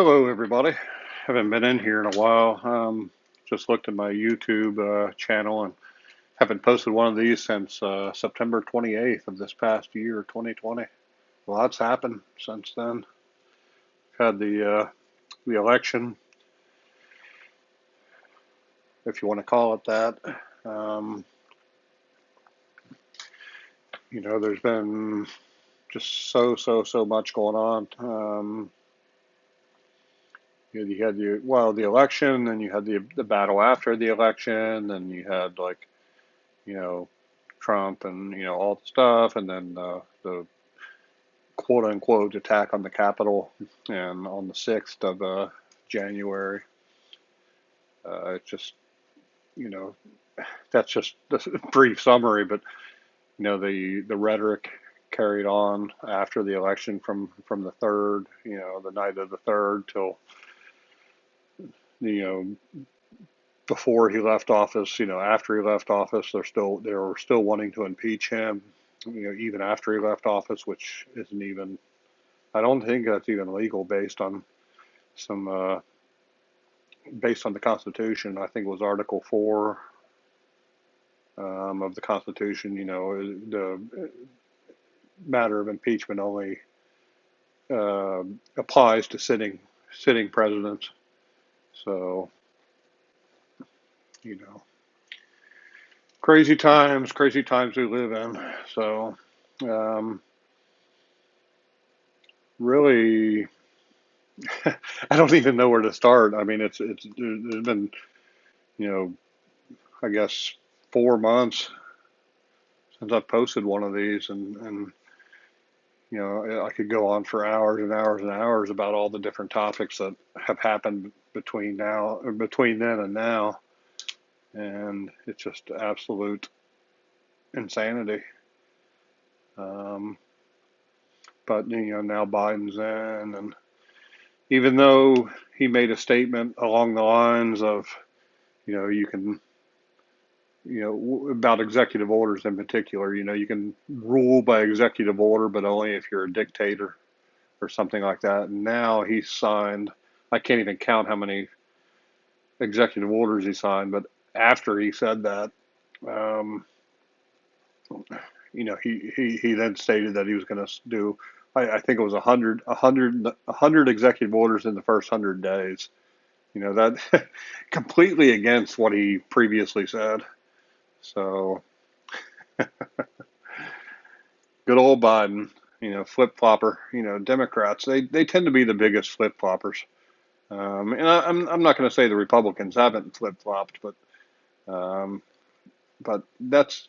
Hello, everybody. Haven't been in here in a while. Just looked at my YouTube channel and haven't posted one of these since September 28th of this past year, 2020. Lots happened since then. Had the election, if you want to call it that. Um, there's been just so much going on. You had the election, then you had the battle after the election, then you had you know Trump and all the stuff, and then the quote unquote attack on the Capitol, and on the 6th of January. It's just you know that's just a brief summary, but the rhetoric carried on after the election from the third, the night of the third till you know before he left office, after he left office, they were still wanting to impeach him, even after he left office, which isn't even, I don't think that's even legal some, based on the Constitution. I think it was Article 4 of the Constitution. The matter of impeachment only uh, applies to sitting presidents. So, you know, crazy times we live in. So, um, really, I don't even know where to start. I mean, there's been, you know, I guess 4 months since I've posted one of these, and I could go on for hours and hours and hours about all the different topics that have happened between then and now, and it's just absolute insanity. Um, but now Biden's in, and even though he made a statement along the lines of, you can, about executive orders in particular, you can rule by executive order, but only if you're a dictator or something like that. And now he's signed, I can't even count how many executive orders he signed, but after he said that, um, he then stated that he was going to do, I think it was 100 executive orders in the first 100 days. That completely against what he previously said. So good old Biden, flip flopper. Democrats, they tend to be the biggest flip floppers. And I'm not going to say the Republicans haven't flip flopped, um, but that's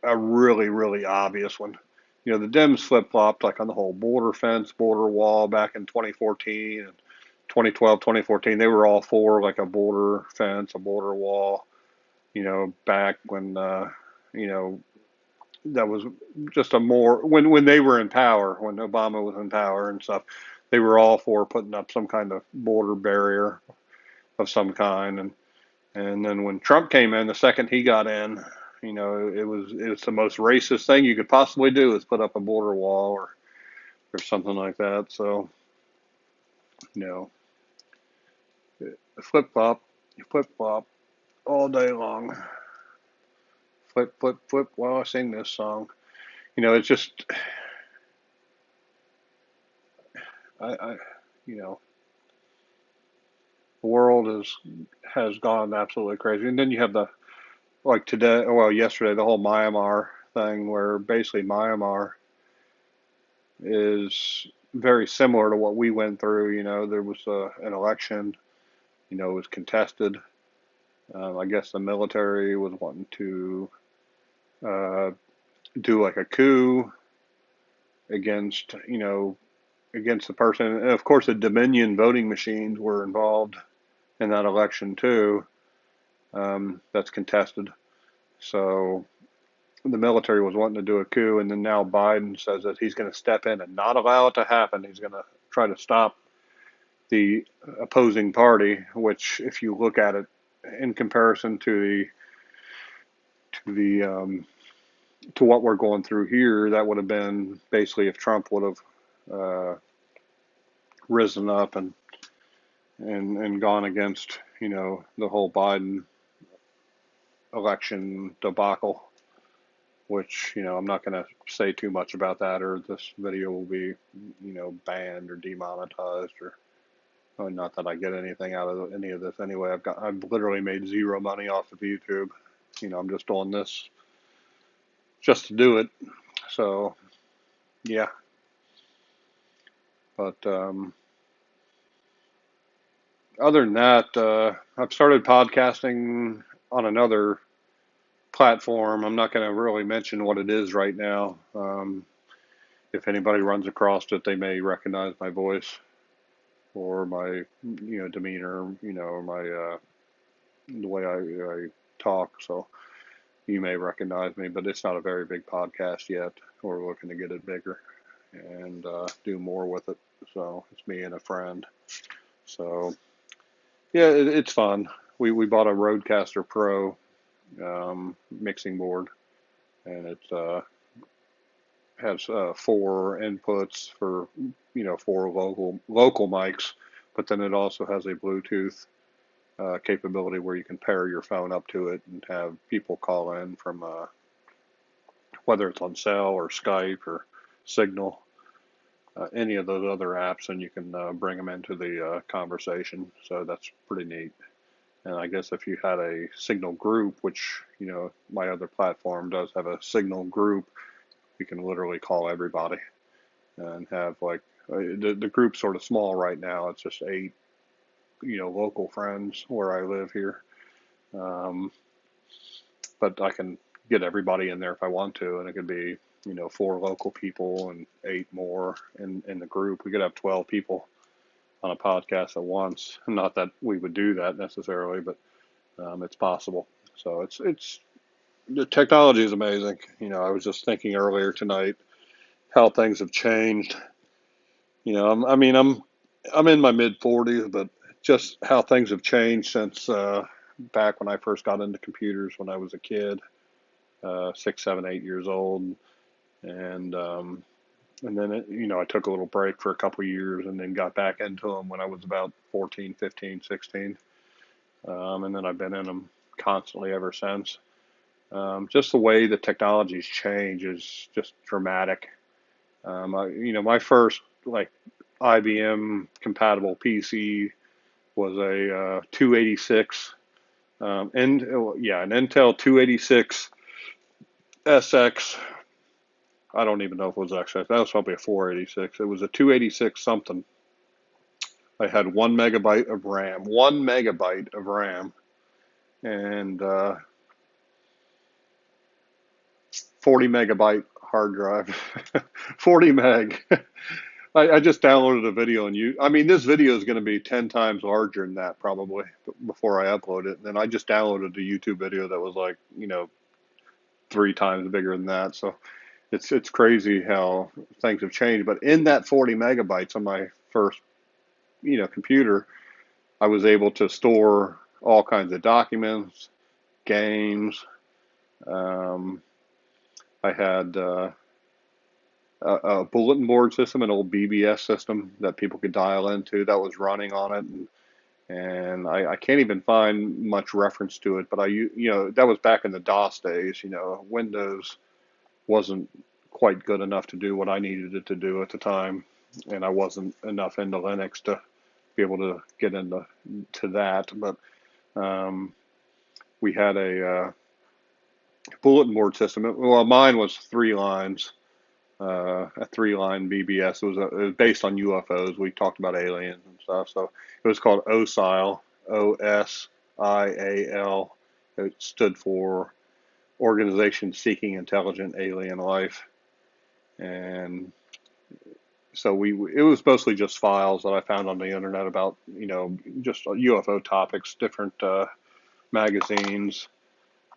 a really obvious one. The Dems flip flopped like on the whole border fence, border wall back in 2014 and 2012, 2014. They were all for like a border fence, a border wall. Back when that was just a more when they were in power, when Obama was in power and stuff. They were all for putting up some kind of border barrier of some kind, and then when Trump came in, the second he got in, it's the most racist thing you could possibly do is put up a border wall or something like that. So you know, flip flop, flip flop all day long, flip flip flip while I sing this song. It's just I you know the world has gone absolutely crazy, and then you have the like today, well yesterday, the whole Myanmar thing, where basically Myanmar is very similar to what we went through. There was an election, it was contested. I guess the military was wanting to uh, do like a coup against, against the person. And of course, the Dominion voting machines were involved in that election too. That's contested. So the military was wanting to do a coup, and then now Biden says that he's going to step in and not allow it to happen. He's going to try to stop the opposing party, which, if you look at it in comparison to to what we're going through here, that would have been basically if Trump would have risen up and and gone against, the whole Biden election debacle, which, I'm not going to say too much about that, or this video will be, banned or demonetized, or not that I get anything out of any of this anyway. I've literally made zero money off of YouTube. I'm just doing this just to do it. So yeah, but other than that, I've started podcasting on another platform. I'm not going to really mention what it is right now. If anybody runs across it, they may recognize my voice or my, demeanor, or my the way I talk. So you may recognize me, but it's not a very big podcast yet. We're looking to get it bigger and do more with it. So it's me and a friend. So yeah, it's fun. We bought a Rodecaster Pro mixing board, and it has four inputs for four local mics, but then it also has a Bluetooth capability where you can pair your phone up to it and have people call in from whether it's on Cell or Skype or Signal, any of those other apps, and you can bring them into the conversation. So that's pretty neat. And I guess if you had a Signal group, which, my other platform does have a Signal group, you can literally call everybody and have like the group's sort of small right now. It's just 8, local friends where I live here. Um, but I can get everybody in there if I want to, and it could be, 4 local people and 8 more in the group. We could have 12 people on a podcast at once. Not that we would do that necessarily, but it's possible. So it's the technology is amazing. I was just thinking earlier tonight how things have changed. I'm in my mid 40s, but just how things have changed since back when I first got into computers when I was a kid, 6, 7, 8 years old, and then I took a little break for a couple of years, and then got back into them when I was about 14, 15, 16, and then I've been in them constantly ever since. Just the way the technology's changed is just dramatic. My first like IBM compatible PC was a 286, and yeah, an Intel 286 SX. I don't even know if it was XX. That was probably a 486. It was a 286 something. I had 1 megabyte of RAM, 1 megabyte of RAM, and 40 megabyte hard drive, 40 meg. I just downloaded a video and this video is going to be 10 times larger than that probably before I upload it. And then I just downloaded a YouTube video that was like, 3 times bigger than that. So it's crazy how things have changed. But in that 40 megabytes on my first, computer, I was able to store all kinds of documents, games. Um, I had a bulletin board system, an old BBS system that people could dial into that was running on it. And I can't even find much reference to it, but that was back in the DOS days. Windows wasn't quite good enough to do what I needed it to do at the time, and I wasn't enough into Linux to be able to get into that. But we had a bulletin board system. Well, mine was 3 lines, a 3-line BBS. It was based on UFOs. We talked about aliens and stuff. So it was called OSIL, OSIAL. It stood for Organization Seeking Intelligent Alien Life. And so it was mostly just files that I found on the internet about, just UFO topics, different magazines,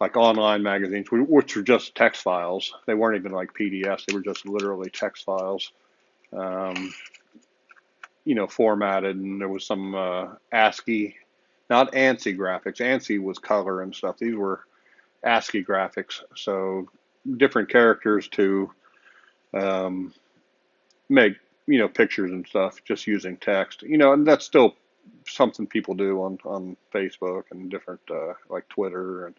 like online magazines, which were just text files. They weren't even like PDFs. They were just literally text files, um, formatted. And there was some ASCII, not ANSI graphics. ANSI was color and stuff. These were ASCII graphics. So different characters to make, pictures and stuff just using text, and that's still something people do on Facebook and different like Twitter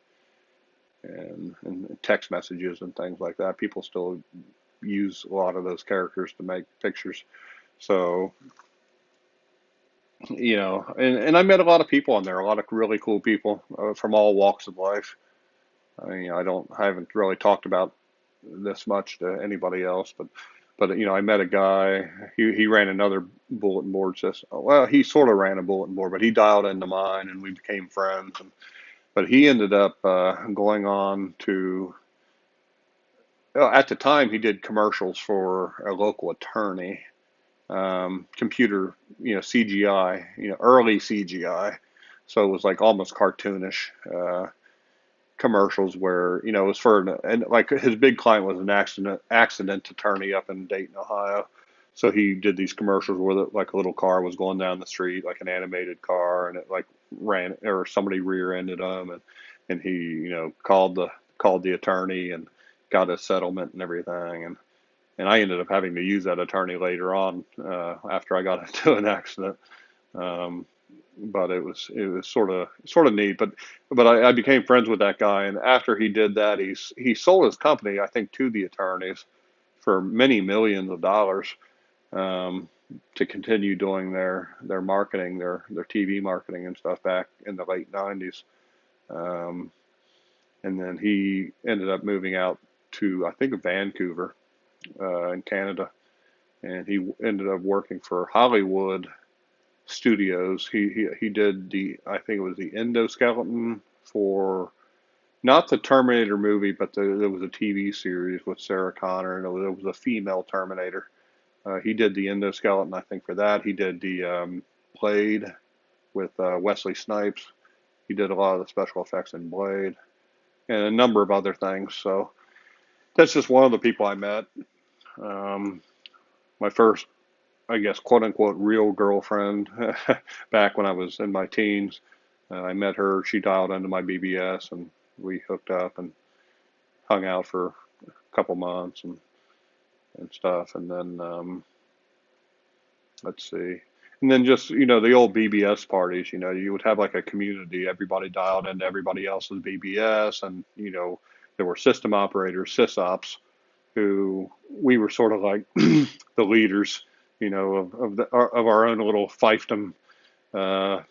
and text messages and things like that. People still use a lot of those characters to make pictures. So, and I met a lot of people on there, a lot of really cool people from all walks of life. I haven't really talked about this much to anybody else, but I met a guy. He ran another bulletin board system. Well, he sort of ran a bulletin board, but he dialed into mine, and we became friends. But he ended up going on to. Well, at the time, he did commercials for a local attorney, computer, CGI, early CGI. So it was like almost cartoonish commercials where, it was for and like his big client was an accident attorney up in Dayton, Ohio. So he did these commercials where like a little car was going down the street, like an animated car, and it like ran or somebody rear-ended him, and he, called the attorney and got a settlement and everything, and I ended up having to use that attorney later on after I got into an accident. Um, but it was sort of neat. But I became friends with that guy, and after he did that, he sold his company, I think, to the attorneys for many millions of dollars um, to continue doing their marketing, their TV marketing and stuff back in the late '90s. Um, and then he ended up moving out to, I think, Vancouver in Canada, and he ended up working for Hollywood Studios. He did I think it was the endoskeleton for not the Terminator movie, but there was a TV series with Sarah Connor, and it was a female Terminator. He did the endoskeleton, I think, for that. He did the Blade with Wesley Snipes. He did a lot of the special effects in Blade and a number of other things. So that's just one of the people I met. Um, my first, I guess, quote unquote, real girlfriend back when I was in my teens. I met her. She dialed into my BBS, and we hooked up and hung out for a couple months and stuff. And then let's see. And then just, the old BBS parties, you would have like a community, everybody dialed into everybody else's BBS. And, there were system operators, sysops, who we were sort of like the leaders, of our own little fiefdom uh,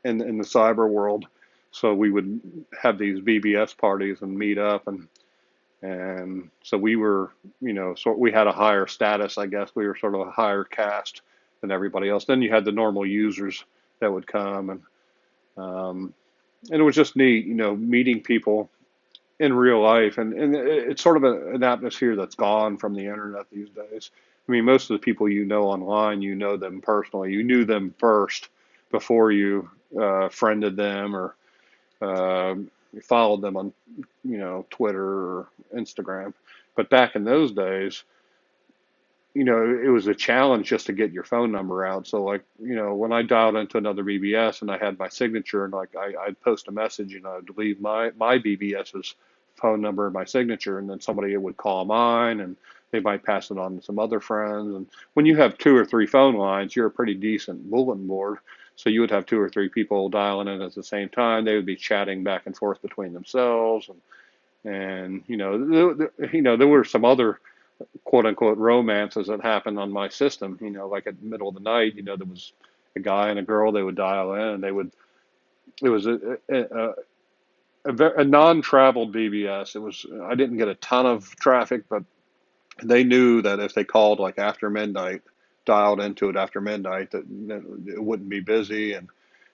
in the cyber world. So we would have these BBS parties and meet up, and so we were, so we had a higher status, I guess. We were sort of a higher caste than everybody else. Then you had the normal users that would come, and it was just neat, meeting people in real life, and it's sort of an atmosphere that's gone from the internet these days. I mean, most of the people online, them personally. You knew them first before you friended them or uh, followed them on, Twitter or Instagram. But back in those days, it was a challenge just to get your phone number out. So like, when I dialed into another BBS and I had my signature, and like I'd post a message, I'd leave my BBS's phone number and my signature, and then somebody would call mine, and they might pass it on to some other friends. And when you have two or three phone lines, you're a pretty decent bulletin board. So you would have two or three people dialing in at the same time. They would be chatting back and forth between themselves, and there were some other quote unquote romances that happened on my system. Like at the middle of the night, there was a guy and a girl. They would dial in, and they would. It was a non-traveled BBS. It was. I didn't get a ton of traffic, but they knew that if they called like after midnight, dialed into it after midnight, that it wouldn't be busy, and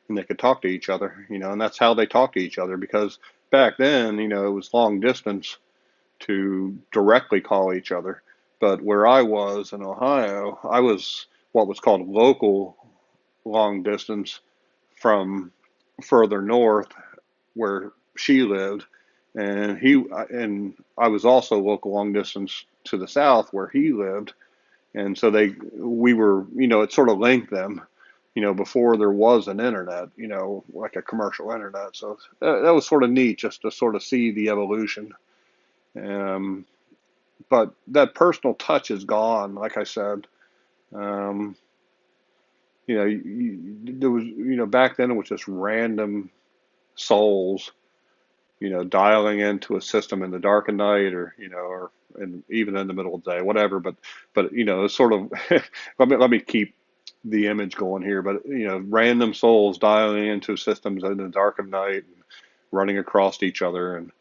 they could talk to each other. And that's how they talked to each other, because back then, it was long distance to directly call each other. But where I was in Ohio, I was what was called local long distance from further north where she lived, and I was also local long distance to the south where he lived, and so we were, it sort of linked them, before there was an internet, like a commercial internet. So that was sort of neat just to sort of see the evolution. Um, but that personal touch is gone, like I said. Um, there was, back then it was just random souls, dialing into a system in the dark of night, or even in the middle of the day, whatever. But it's sort of let me keep the image going here. But random souls dialing into systems in the dark of night, and running across each other, and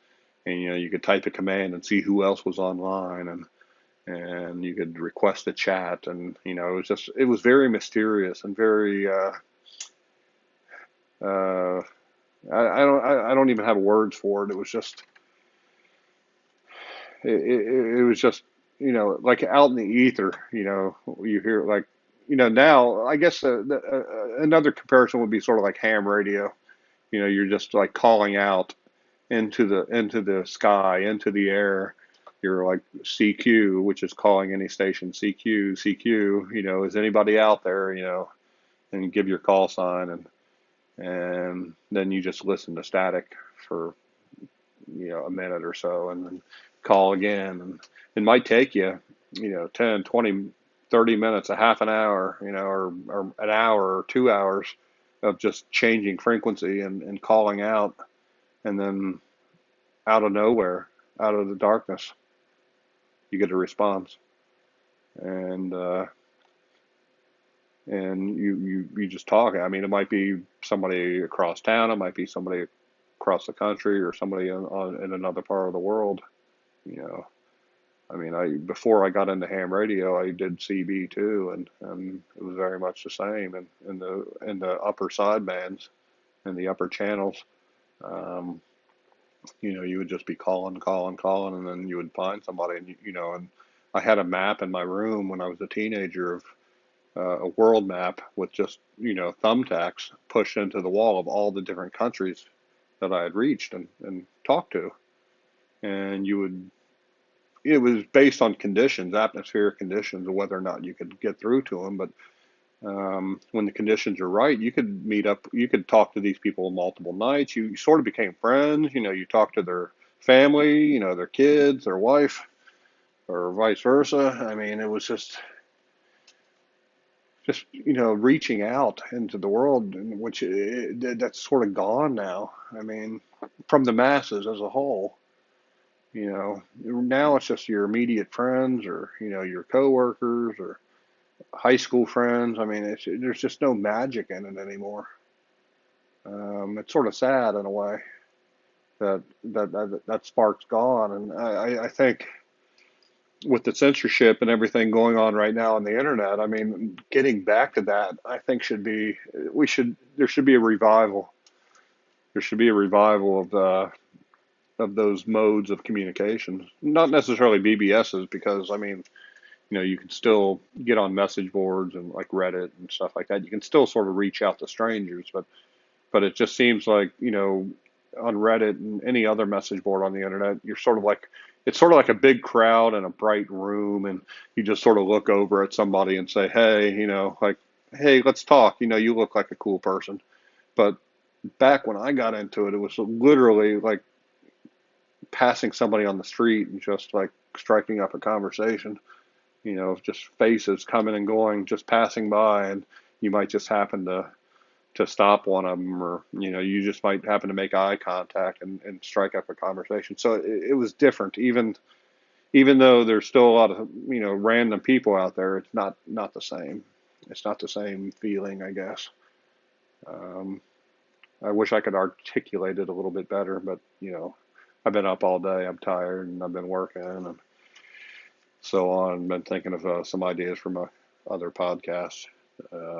you could type a command and see who else was online, and you could request a chat, and it was very mysterious and very uh, I don't even have words for it. It was just it was just like out in the ether. You hear like now. I guess another comparison would be sort of like ham radio. You're just like calling out into the sky, into the air. You're like CQ, which is calling any station. CQ, CQ. Is anybody out there? And you give your call sign, and then you just listen to static for a minute or so, and then call again. And it might take you 10, 20, 30 minutes, a half an hour, or an hour or 2 hours of just changing frequency and calling out, and then out of nowhere, out of the darkness, you get a response. And you just talk. I mean, it might be somebody across town, it might be somebody across the country, or somebody in another part of the world. You know, I mean, I before I got into ham radio, I did CB too, and it was very much the same. And in the upper sidebands, in the upper channels, um, you would just be calling, calling, calling, and then you would find somebody, and I had a map in my room when I was a teenager of a world map with just thumbtacks pushed into the wall of all the different countries that I had reached and talked to. And it was based on conditions, atmospheric conditions, of whether or not you could get through to them. But when the conditions are right, you could meet up, you could talk to these people multiple nights. You sort of became friends. You talk to their family, their kids, their wife, or vice versa. I mean, it was just reaching out into the world, which that's sort of gone now. I mean, from the masses as a whole. Now it's just your immediate friends, or your coworkers, or high school friends. I mean, there's just no magic in it anymore. It's sort of sad in a way that spark's gone, and I think with the censorship and everything going on right now on the internet, I mean, getting back to that, I think there should be a revival. There should be a revival of those modes of communication, not necessarily BBSs, because I mean, you can still get on message boards and like Reddit and stuff like that. You can still sort of reach out to strangers, but it just seems like on Reddit and any other message board on the internet, it's sort of like a big crowd in a bright room, and you just sort of look over at somebody and say, hey, like, hey, let's talk. You look like a cool person. But back when I got into it, it was literally like passing somebody on the street and just like striking up a conversation. Just faces coming and going, just passing by, and you might just happen to stop one of them, or you just might happen to make eye contact and strike up a conversation. So it was different, even though there's still a lot of random people out there. It's not the same. It's not the same feeling, I guess. um, I wish I could articulate it a little bit better, but I've been up all day, I'm tired, and I've been working and so on. Been thinking of some ideas for my other podcasts,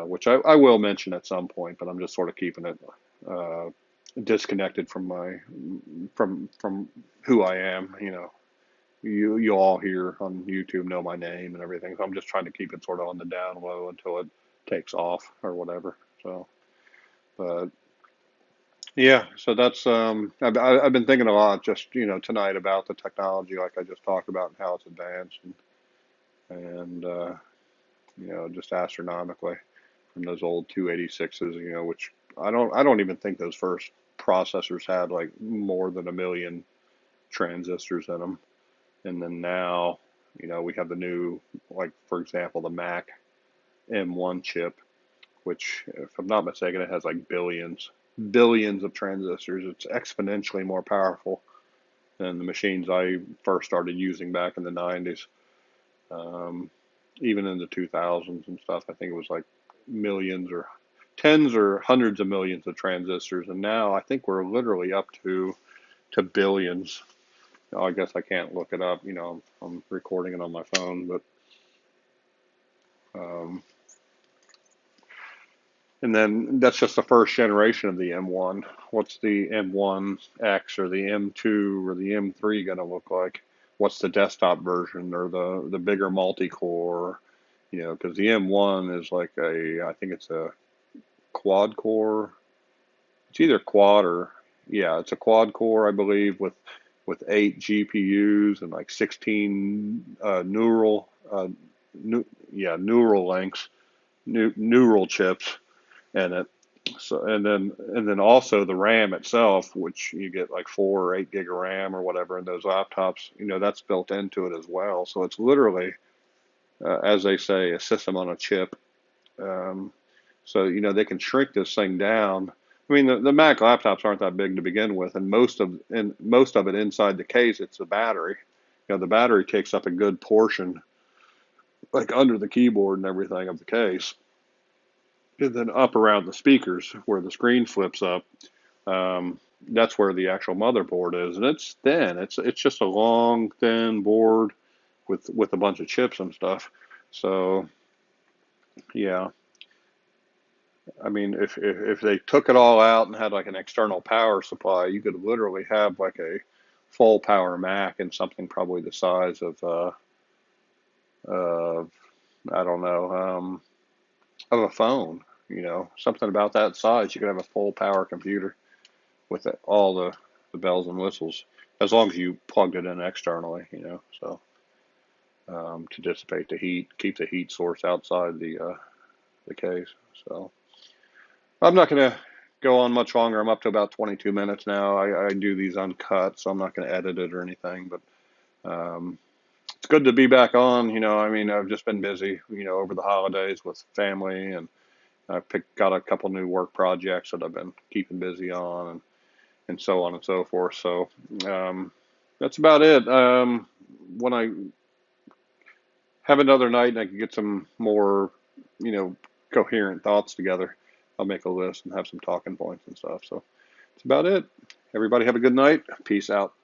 which I will mention at some point, but I'm just sort of keeping it uh, disconnected from who I am. You all here on YouTube know my name and everything, so I'm just trying to keep it sort of on the down low until it takes off or whatever. So, but yeah, so that's I've been thinking a lot just tonight about the technology, like I just talked about, and how it's advanced, and just astronomically from those old 286s, which I don't even think those first processors had like more than a million transistors in them. And then now, we have the new, like for example, the Mac M1 chip, which, if I'm not mistaken, it has like billions of transistors. It's exponentially more powerful than the machines I first started using back in the 90s. Um, Even in the 2000s and stuff, I think it was like millions or tens or hundreds of millions of transistors, and now I think we're literally up to billions. I guess I can't look it up. I'm recording it on my phone, but um, and then that's just the first generation of the M1. What's the M1X or the M2 or the M3 going to look like? What's the desktop version or the bigger multi-core? Because the M1 is like I think it's a quad core. It's either quad or, yeah, it's a quad core, I believe, with 8 GPUs and like 16 neural links, neural chips in it. So and then also the RAM itself, which you get like 4 or 8 gig of RAM or whatever in those laptops. That's built into it as well. So it's literally, as they say, a system on a chip. Um, so they can shrink this thing down. I mean, the Mac laptops aren't that big to begin with, and most of it inside the case, it's the battery. The battery takes up a good portion, like under the keyboard and everything of the case, and then up around the speakers where the screen flips up. That's where the actual motherboard is, and it's thin. It's just a long, thin board with a bunch of chips and stuff. So yeah, I mean, if they took it all out and had like an external power supply, you could literally have like a full power Mac and something probably the size of I don't know, of a phone. Something about that size. You could have a full power computer with all the bells and whistles, as long as you plugged it in externally. So to dissipate the heat, keep the heat source outside the case. So. I'm not going to go on much longer. I'm up to about 22 minutes now. I do these uncut, so I'm not going to edit it or anything. But it's good to be back on. I mean, I've just been busy, over the holidays with family, and got a couple new work projects that I've been keeping busy on, and so on and so forth. So that's about it. When I have another night and I can get some more, you know, coherent thoughts together, I'll make a list and have some talking points and stuff. So that's about it. Everybody have a good night. Peace out.